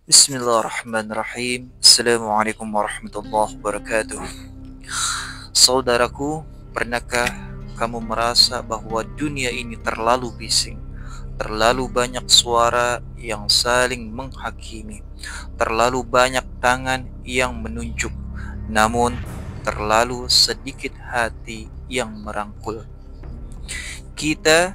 Bismillahirrahmanirrahim. Assalamualaikum warahmatullahi wabarakatuh. Saudaraku, pernahkah kamu merasa bahwa dunia ini terlalu bising? Terlalu banyak suara yang saling menghakimi, terlalu banyak tangan yang menunjuk, namun terlalu sedikit hati yang merangkul. Kita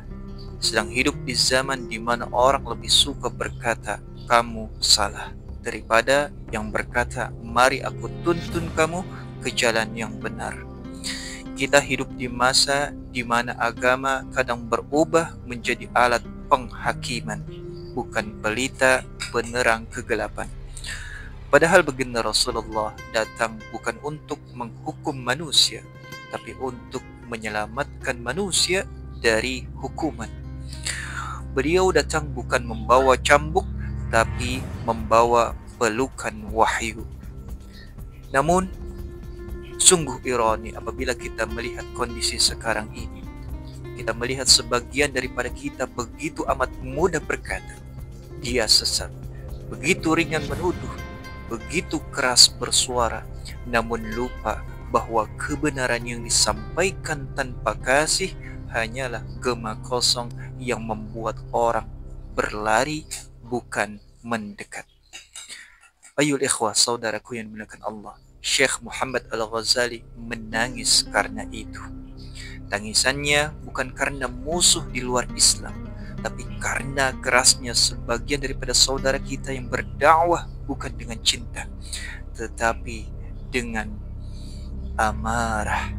sedang hidup di zaman di mana orang lebih suka berkata, "Kamu salah," daripada yang berkata, "Mari aku tuntun kamu ke jalan yang benar." Kita hidup di masa di mana agama kadang berubah menjadi alat penghakiman, bukan pelita penerang kegelapan. Padahal baginda Rasulullah datang bukan untuk menghukum manusia, tapi untuk menyelamatkan manusia dari hukuman. Beliau datang bukan membawa cambuk, tapi membawa pelukan wahyu. Namun, sungguh ironi apabila kita melihat kondisi sekarang ini. Kita melihat sebagian daripada kita begitu amat mudah berkata, dia sesat. Begitu ringan menuduh, begitu keras bersuara, namun lupa bahwa kebenaran yang disampaikan tanpa kasih hanyalah gema kosong yang membuat orang berlari bukan mendekat. Ayul ikhwah, saudaraku yang dimuliakan Allah, Syekh Muhammad Al-Ghazali menangis karena itu. Tangisannya bukan karena musuh di luar Islam, tapi karena kerasnya sebagian daripada saudara kita yang berdakwah bukan dengan cinta, tetapi dengan amarah.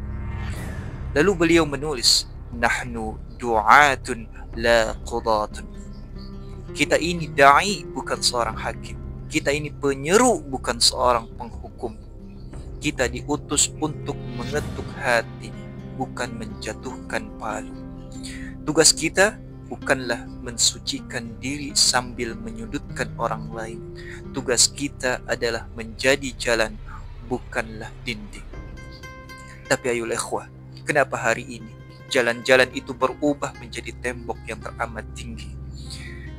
Lalu beliau menulis, "Nahnu du'atun la qudatun." Kita ini da'i bukan seorang hakim. Kita ini penyeru bukan seorang penghukum. Kita diutus untuk mengetuk hati, bukan menjatuhkan palu. Tugas kita bukanlah mensucikan diri sambil menyudutkan orang lain. Tugas kita adalah menjadi jalan, bukanlah dinding. Tapi ayol ikhwah, kenapa hari ini jalan-jalan itu berubah menjadi tembok yang teramat tinggi?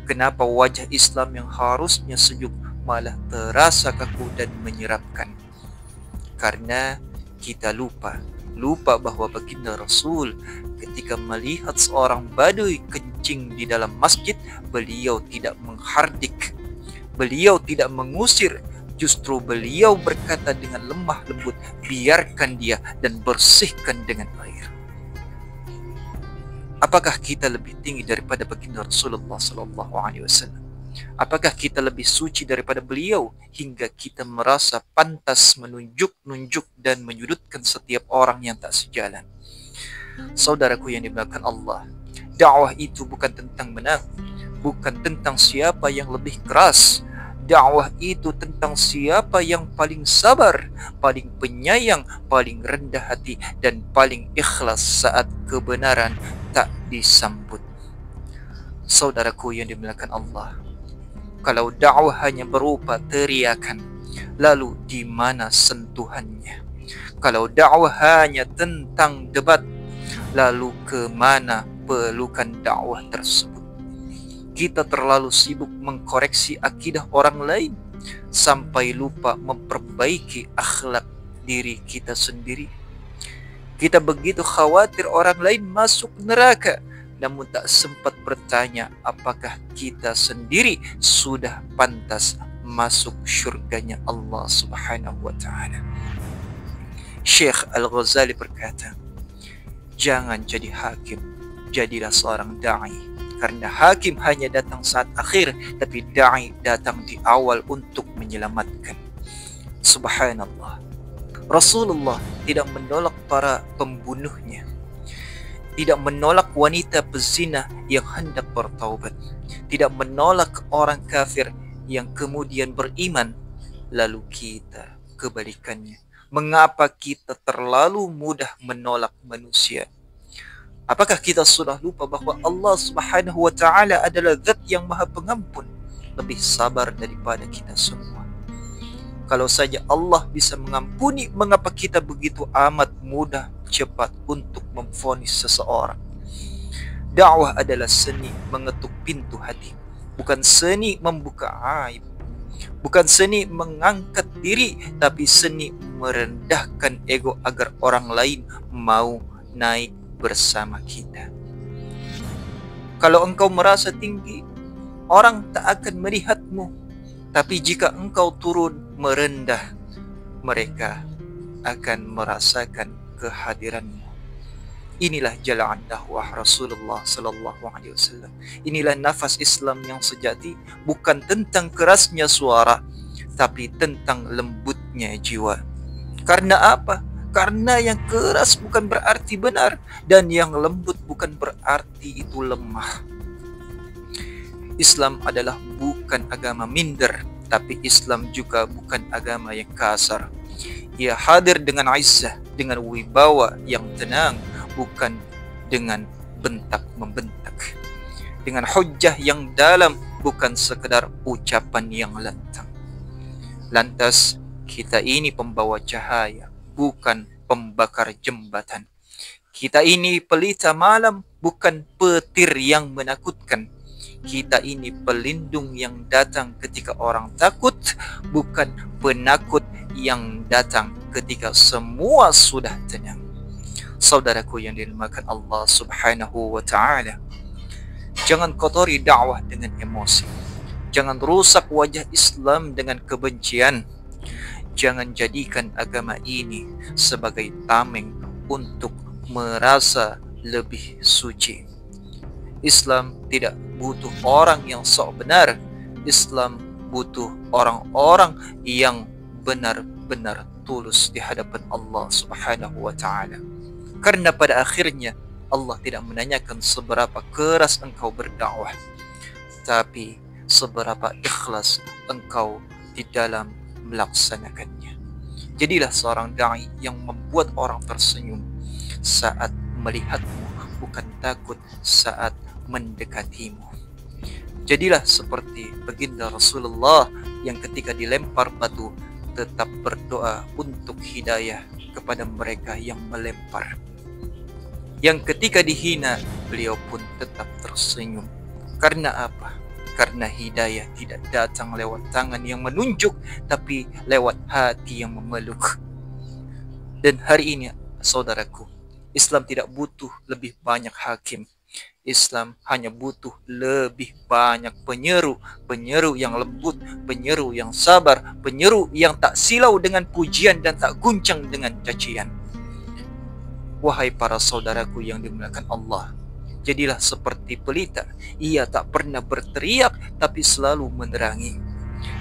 Kenapa wajah Islam yang harusnya sejuk malah terasa kaku dan menyeramkan? Karena kita lupa bahwa baginda Rasul ketika melihat seorang badui kencing di dalam masjid, beliau tidak menghardik, beliau tidak mengusir, justru beliau berkata dengan lemah lembut, biarkan dia dan bersihkan dengan air. Apakah kita lebih tinggi daripada baginda Rasulullah SAW? Apakah kita lebih suci daripada beliau hingga kita merasa pantas menunjuk-nunjuk dan menyudutkan setiap orang yang tak sejalan? Saudaraku yang dimuliakan Allah, dakwah itu bukan tentang menang, bukan tentang siapa yang lebih keras. Dakwah itu tentang siapa yang paling sabar, paling penyayang, paling rendah hati, dan paling ikhlas saat kebenaran tak disambut. Saudaraku yang dimuliakan Allah, kalau dakwah hanya berupa teriakan, lalu di mana sentuhannya? Kalau dakwah hanya tentang debat, lalu ke mana pelukan dakwah tersebut? Kita terlalu sibuk mengkoreksi akidah orang lain sampai lupa memperbaiki akhlak diri kita sendiri. Kita begitu khawatir orang lain masuk neraka, namun tak sempat bertanya apakah kita sendiri sudah pantas masuk syurganya Allah Subhanahu wa ta'ala. Syekh Al-Ghazali berkata, jangan jadi hakim, jadilah seorang da'i. Karena hakim hanya datang saat akhir, tapi da'i datang di awal untuk menyelamatkan. Subhanallah, Rasulullah tidak menolak para pembunuhnya, tidak menolak wanita pezina yang hendak bertaubat, tidak menolak orang kafir yang kemudian beriman. Lalu kita kebalikannya. Mengapa kita terlalu mudah menolak manusia? Apakah kita sudah lupa bahwa Allah Subhanahu wa ta'ala adalah zat yang maha pengampun, lebih sabar daripada kita semua? Kalau saja Allah bisa mengampuni, mengapa kita begitu amat mudah cepat untuk memvonis seseorang? Dakwah adalah seni mengetuk pintu hati, bukan seni membuka aib. Bukan seni mengangkat diri, tapi seni merendahkan ego agar orang lain mau naik bersama kita. Kalau engkau merasa tinggi, orang tak akan melihatmu. Tapi jika engkau turun merendah, mereka akan merasakan kehadiranmu. Inilah jalan dakwah Rasulullah sallallahu alaihi wasallam. Inilah nafas Islam yang sejati, bukan tentang kerasnya suara, tapi tentang lembutnya jiwa. Karena apa? Karena yang keras bukan berarti benar, dan yang lembut bukan berarti itu lemah. Islam adalah bukan agama minder, tapi Islam juga bukan agama yang kasar. Ia hadir dengan izzah, dengan wibawa yang tenang, bukan dengan bentak-membentak. Dengan hujjah yang dalam, bukan sekedar ucapan yang lantang. Lantas, kita ini pembawa cahaya, bukan pembakar jembatan. Kita ini pelita malam, bukan petir yang menakutkan. Kita ini pelindung yang datang ketika orang takut, bukan penakut yang datang ketika semua sudah tenang. Saudaraku yang dimuliakan Allah Subhanahu wa ta'ala, jangan kotori dakwah dengan emosi. Jangan rusak wajah Islam dengan kebencian. Jangan jadikan agama ini sebagai tameng untuk merasa lebih suci. Islam tidak butuh orang yang sok benar. Islam butuh orang-orang yang benar-benar tulus di hadapan Allah Subhanahu wa ta'ala. Karena pada akhirnya Allah tidak menanyakan seberapa keras engkau berdakwah, tapi seberapa ikhlas engkau di dalam melaksanakannya. Jadilah seorang da'i yang membuat orang tersenyum saat melihatmu, bukan takut saat mendekatimu. Jadilah seperti baginda Rasulullah yang ketika dilempar batu tetap berdoa untuk hidayah kepada mereka yang melempar. Yang ketika dihina, beliau pun tetap tersenyum. Karena apa? Karena hidayah tidak datang lewat tangan yang menunjuk, tapi lewat hati yang memeluk. Dan hari ini, saudaraku, Islam tidak butuh lebih banyak hakim. Islam hanya butuh lebih banyak penyeru. Penyeru yang lembut, penyeru yang sabar, penyeru yang tak silau dengan pujian dan tak guncang dengan cacian. Wahai para saudaraku yang dimuliakan Allah, jadilah seperti pelita. Ia tak pernah berteriak, tapi selalu menerangi.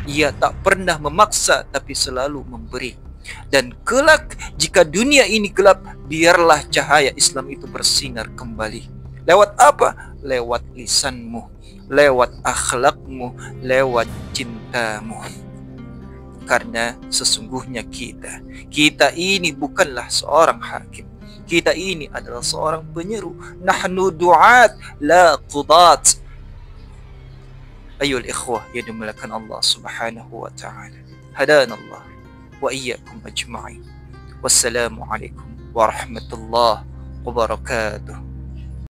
Ia tak pernah memaksa, tapi selalu memberi. Dan kelak, jika dunia ini gelap, biarlah cahaya Islam itu bersinar kembali. Lewat apa? Lewat lisanmu, lewat akhlakmu, lewat cintamu. Karena sesungguhnya kita ini bukanlah seorang hakim. Kita ini adalah seorang penyeru. Nahnu du'at la qudat. Ayol ikhwah yang dimuliakan Allah Subhanahu wa ta'ala. Hadanallah wa iyyakum ajma'in. Wassalamu alaikum warahmatullahi wabarakatuh.